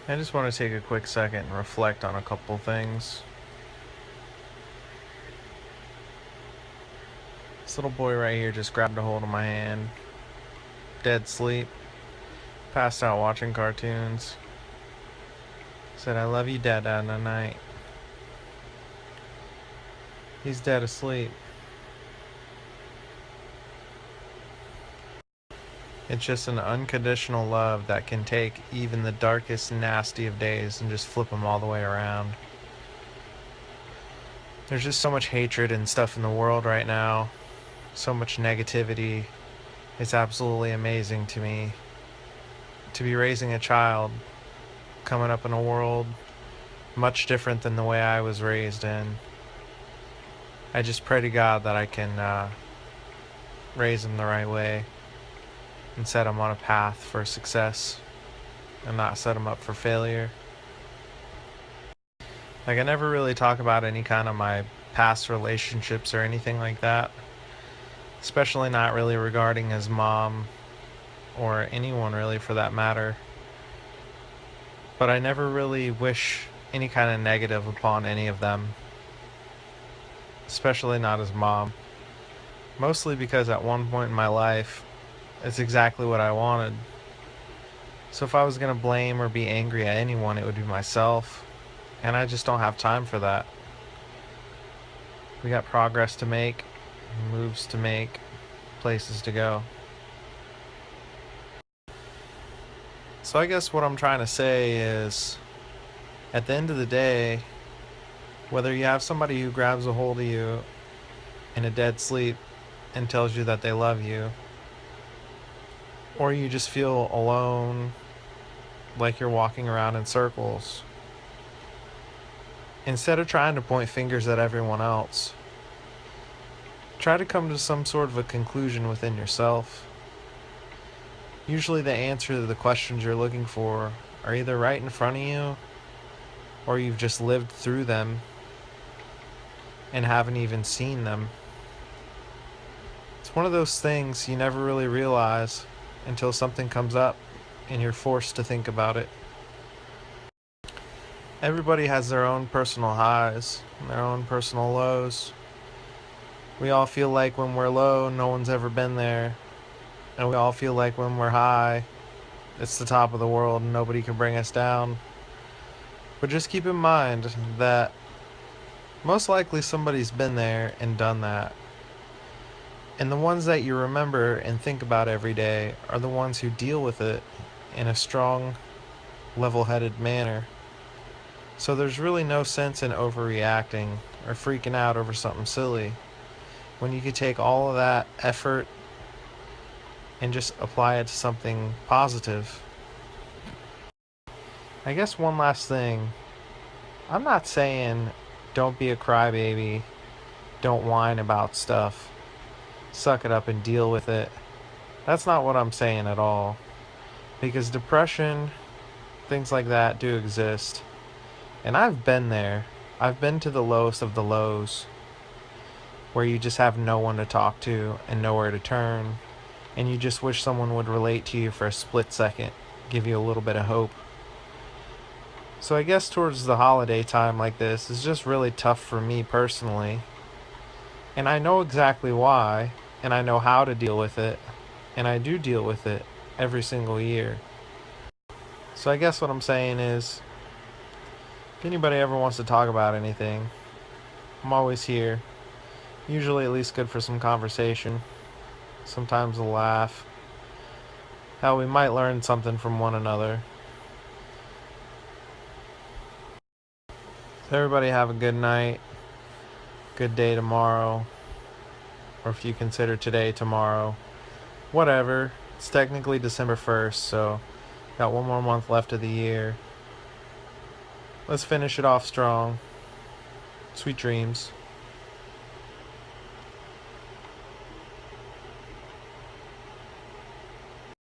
I just want to take a quick second and reflect on a couple things. This little boy right here just grabbed a hold of my hand, dead sleep, passed out watching cartoons. Said, "I love you, Dad," at night. He's dead asleep. It's just an unconditional love that can take even the darkest, nasty of days and just flip them all the way around. There's just so much hatred and stuff in the world right now, so much negativity. It's absolutely amazing to me to be raising a child, coming up in a world much different than the way I was raised in. I just pray to God that I can raise him the right way and set him on a path for success and not set him up for failure. Like, I never really talk about any kind of my past relationships or anything like that, especially not really regarding his mom or anyone really for that matter. But I never really wish any kind of negative upon any of them, especially not his mom. Mostly because at one point in my life, it's exactly what I wanted. So if I was going to blame or be angry at anyone, it would be myself. And I just don't have time for that. We got progress to make, moves to make, places to go. So I guess what I'm trying to say is, at the end of the day, whether you have somebody who grabs a hold of you in a dead sleep and tells you that they love you, or you just feel alone, like you're walking around in circles, instead of trying to point fingers at everyone else, try to come to some sort of a conclusion within yourself. Usually the answer to the questions you're looking for are either right in front of you, or you've just lived through them and haven't even seen them. It's one of those things you never really realize until something comes up and you're forced to think about it. Everybody has their own personal highs and their own personal lows. We all feel like when we're low, no one's ever been there. And we all feel like when we're high, it's the top of the world and nobody can bring us down. But just keep in mind that most likely somebody's been there and done that. And the ones that you remember and think about every day are the ones who deal with it in a strong, level-headed manner. So there's really no sense in overreacting or freaking out over something silly when you could take all of that effort and just apply it to something positive. I guess one last thing. I'm not saying don't be a crybaby, don't whine about stuff, suck it up and deal with it. That's not what I'm saying at all. Because depression, things like that do exist. And I've been there. I've been to the lowest of the lows, where you just have no one to talk to and nowhere to turn, and you just wish someone would relate to you for a split second, give you a little bit of hope. So I guess towards the holiday time like this is just really tough for me personally. And I know exactly why, and I know how to deal with it, and I do deal with it every single year. So I guess what I'm saying is, if anybody ever wants to talk about anything, I'm always here. Usually at least good for some conversation, sometimes a laugh. Hell, we might learn something from one another. So everybody have a good night, good day tomorrow, or if you consider today tomorrow, whatever. It's technically December 1st, so got one more month left of the year. Let's finish it off strong. Sweet dreams.